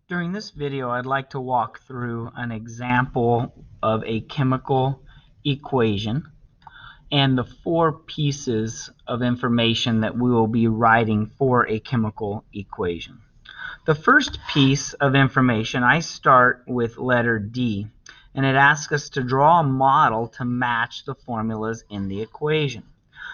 During this video, I'd like to walk through an example of a chemical equation and the four pieces of information that we will be writing for a chemical equation. The first piece of information, I start with letter D, and it asks us to draw a model to match the formulas in the equation.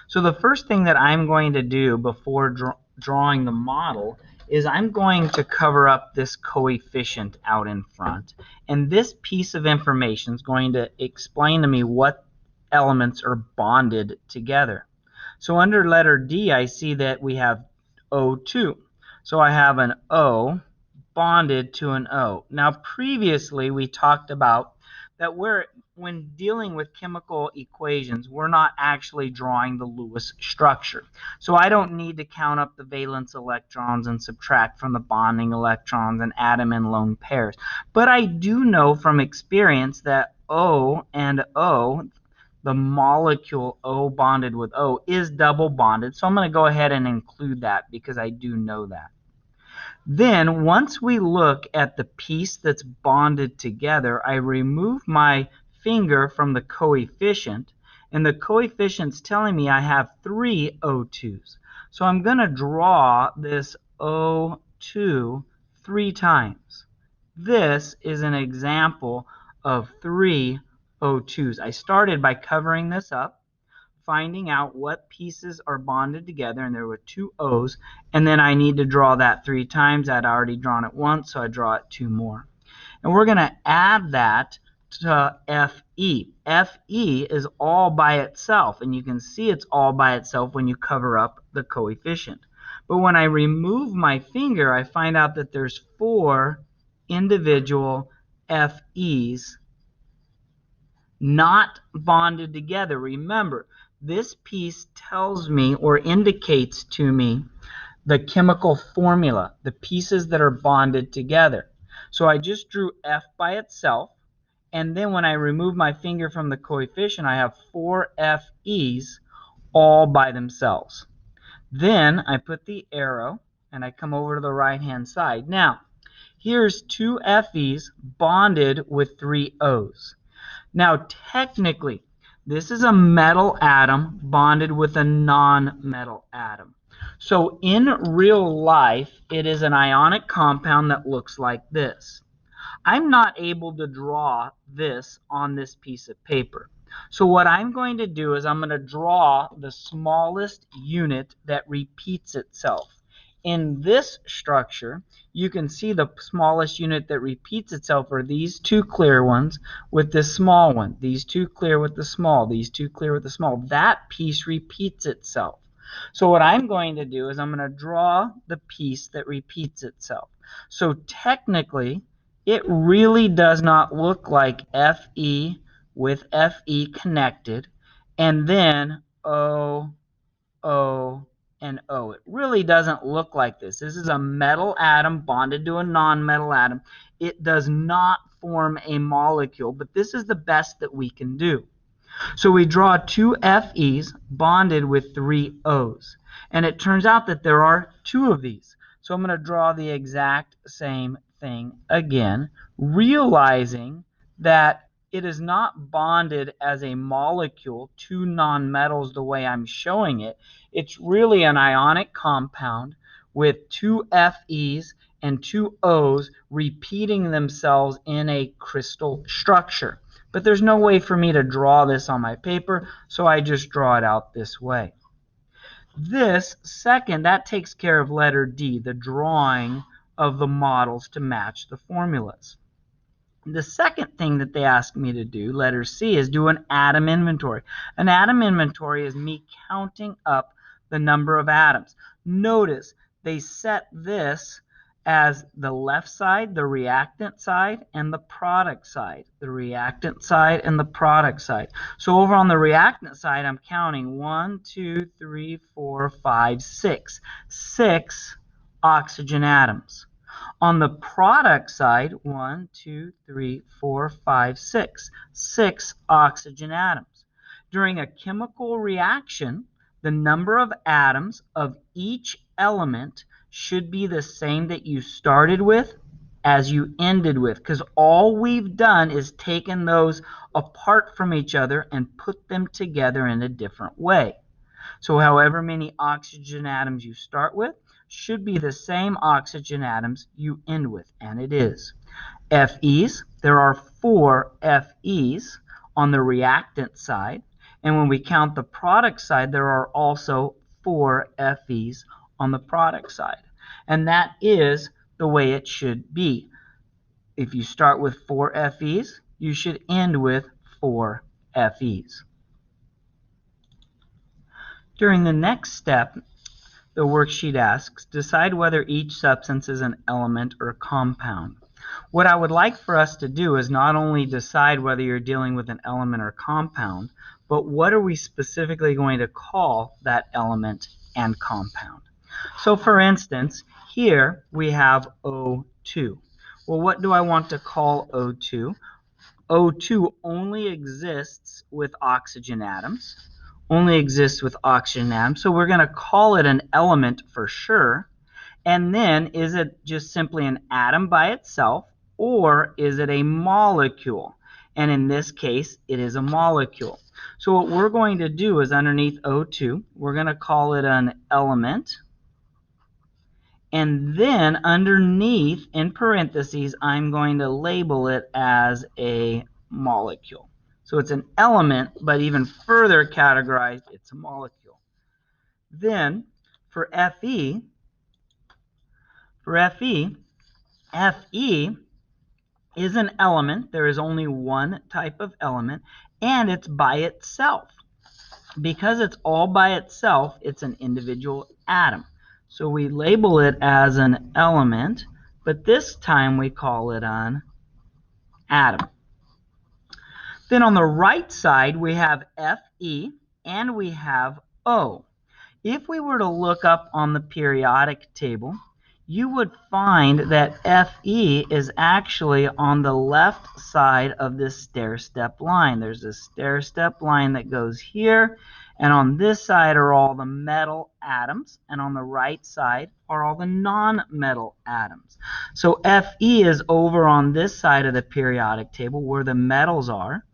So the first thing that I'm going to do before drawing the model is I'm going to cover up this coefficient out in front. And this piece of information is going to explain to me what elements are bonded together. So under letter D, I see that we have O2. So I have an O bonded to an O. Now previously we talked about that when dealing with chemical equations, we're not actually drawing the Lewis structure. So I don't need to count up the valence electrons and subtract from the bonding electrons and atom and lone pairs. But I do know from experience that O and O, the molecule O bonded with O, is double bonded. So I'm going to go ahead and include that because I do know that. Then once we look at the piece that's bonded together, I remove my finger from the coefficient, and the coefficient's telling me I have three O2s. So I'm going to draw this O2 three times. This is an example of three O2s. I started by covering this up, finding out what pieces are bonded together, and there were two O's, and then I need to draw that three times. I'd already drawn it once, so I draw it two more. And we're going to add that to Fe. Fe is all by itself, and you can see it's all by itself when you cover up the coefficient. But when I remove my finger, I find out that there's four individual Fe's not bonded together. Remember, this piece tells me or indicates to me the chemical formula, the pieces that are bonded together. So I just drew F by itself, and then when I remove my finger from the coefficient, I have four Fe's all by themselves. Then I put the arrow, and I come over to the right-hand side. Now, here's two Fe's bonded with three O's. Now, technically, this is a metal atom bonded with a non-metal atom. So in real life, it is an ionic compound that looks like this. I'm not able to draw this on this piece of paper. So what I'm going to do is I'm going to draw the smallest unit that repeats itself. In this structure, you can see the smallest unit that repeats itself are these two clear ones with this small one. These two clear with the small. These two clear with the small. That piece repeats itself. So what I'm going to do is I'm going to draw the piece that repeats itself. So technically, it really does not look like Fe with Fe connected, and then O, O, and O. It really doesn't look like this. This is a metal atom bonded to a non-metal atom. It does not form a molecule, but this is the best that we can do. So we draw two Fe's bonded with three O's. And it turns out that there are two of these. So I'm going to draw the exact same thing again, realizing that it is not bonded as a molecule to nonmetals the way I'm showing it. It's really an ionic compound with two Fe's and two O's repeating themselves in a crystal structure. But there's no way for me to draw this on my paper, so I just draw it out this way. This second, that takes care of letter D, the drawing of the models to match the formulas. The second thing that they ask me to do, letter C, is do an atom inventory. An atom inventory is me counting up the number of atoms. Notice they set this as the left side, the reactant side, and the product side. The reactant side and the product side. So over on the reactant side, I'm counting 1, 2, 3, 4, 5, 6. 6 oxygen atoms. On the product side, 1, 2, 3, 4, 5, 6. 6 oxygen atoms. During a chemical reaction, the number of atoms of each element should be the same that you started with as you ended with, because all we've done is taken those apart from each other and put them together in a different way. So however many oxygen atoms you start with should be the same oxygen atoms you end with, and it is. Fe's, there are 4 Fe's on the reactant side, and when we count the product side, there are also 4 Fe's on the product side. And that is the way it should be. If you start with 4 Fe's, you should end with 4 Fe's. During the next step, the worksheet asks, decide whether each substance is an element or compound. What I would like for us to do is not only decide whether you're dealing with an element or compound, but what are we specifically going to call that element and compound. So for instance, here we have O2. Well, what do I want to call O2? O2 only exists with oxygen atoms. So we're going to call it an element for sure. And then, is it just simply an atom by itself, or is it a molecule? And in this case, it is a molecule. So what we're going to do is underneath O2, we're going to call it an element. And then underneath, in parentheses, I'm going to label it as a molecule. So it's an element, but even further categorized, it's a molecule. Then for Fe, Fe is an element. There is only one type of element, and it's by itself. Because it's all by itself, it's an individual atom. So we label it as an element, but this time we call it an atom. Then on the right side, we have Fe and we have O. If we were to look up on the periodic table, you would find that Fe is actually on the left side of this stair-step line. There's a stair-step line that goes here, and on this side are all the metal atoms, and on the right side are all the non-metal atoms. So Fe is over on this side of the periodic table where the metals are.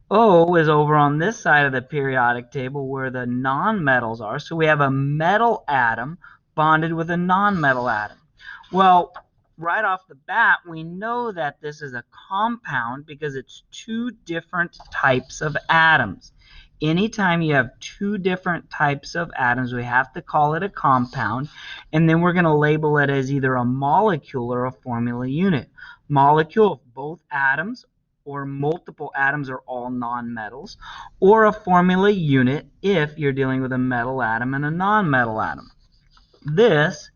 O is over on this side of the periodic table where the non-metals are. So we have a metal atom bonded with a non-metal atom. Well, right off the bat, we know that this is a compound because it's 2 different types of atoms. Anytime you have 2 different types of atoms, we have to call it a compound, and then we're going to label it as either a molecule or a formula unit. Molecule of both atoms or multiple atoms are all nonmetals, or a formula unit if you're dealing with a metal atom and a non-metal atom. This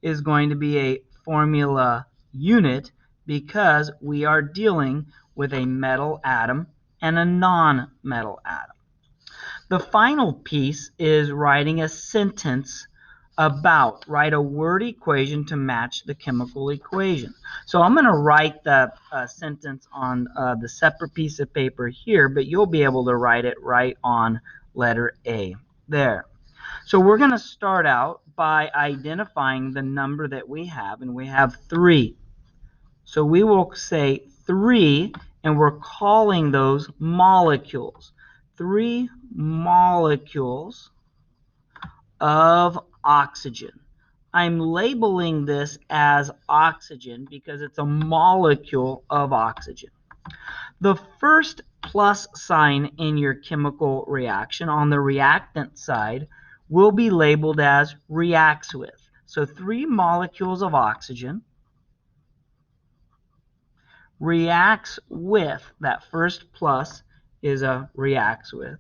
is going to be a formula unit because we are dealing with a metal atom and a non-metal atom. The final piece is writing a sentence about, write a word equation to match the chemical equation. So I'm going to write the sentence on the separate piece of paper here, but you'll be able to write it right on letter A there. So we're going to start out by identifying the number that we have, and we have 3. So we will say 3, and we're calling those molecules. 3 molecules of oxygen. I'm labeling this as oxygen because it's a molecule of oxygen. The first plus sign in your chemical reaction on the reactant side will be labeled as reacts with. So 3 molecules of oxygen reacts with, that first plus is a reacts with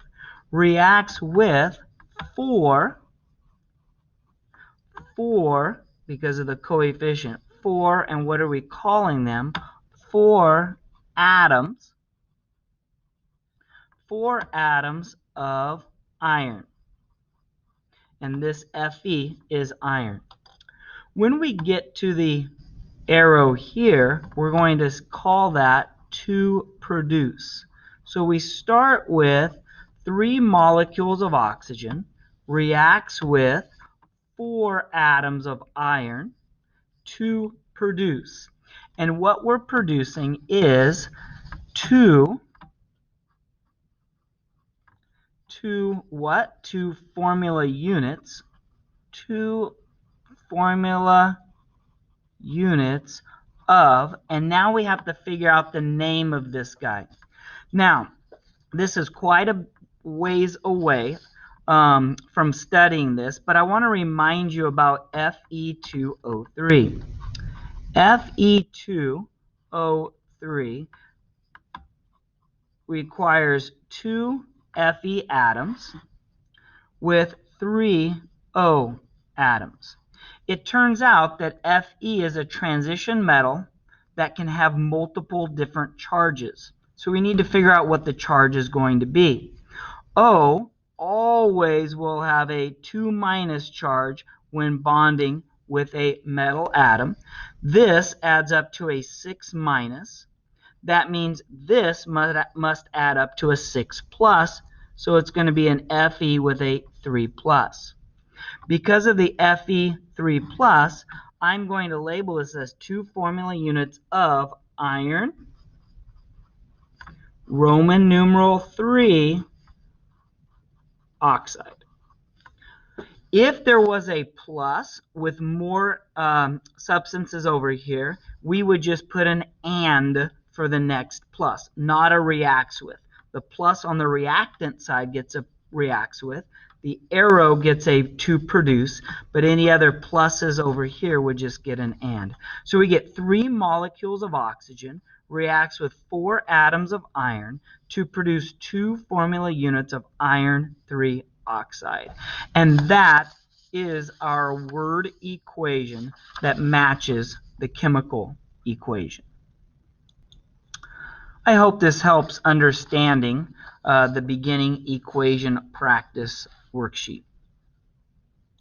4 because of the coefficient 4, and what are we calling them? 4 atoms of iron, and this Fe is iron. When we get to the arrow here, we're going to call that to produce. So we start with 3 molecules of oxygen, reacts with 4 atoms of iron to produce. And what we're producing is two formula units, 2 formula units of, and now we have to figure out the name of this guy. Now, this is quite a ways away from studying this, but I want to remind you about Fe2O3. Fe2O3 requires 2 Fe atoms with 3 O atoms. It turns out that Fe is a transition metal that can have multiple different charges. So we need to figure out what the charge is going to be. O always will have a 2- charge when bonding with a metal atom. This adds up to a 6-. That means this must add up to a 6+, so it's going to be an Fe with a 3+. Because of the Fe 3+, I'm going to label this as 2 formula units of iron, Roman numeral 3 oxide. If there was a plus with more substances over here, we would just put an and for the next plus, not a reacts with. The plus on the reactant side gets a reacts with. The arrow gets a to produce, but any other pluses over here would just get an and. So we get 3 molecules of oxygen, reacts with 4 atoms of iron to produce 2 formula units of iron 3 oxide. And that is our word equation that matches the chemical equation. I hope this helps understanding the beginning equation practice worksheet.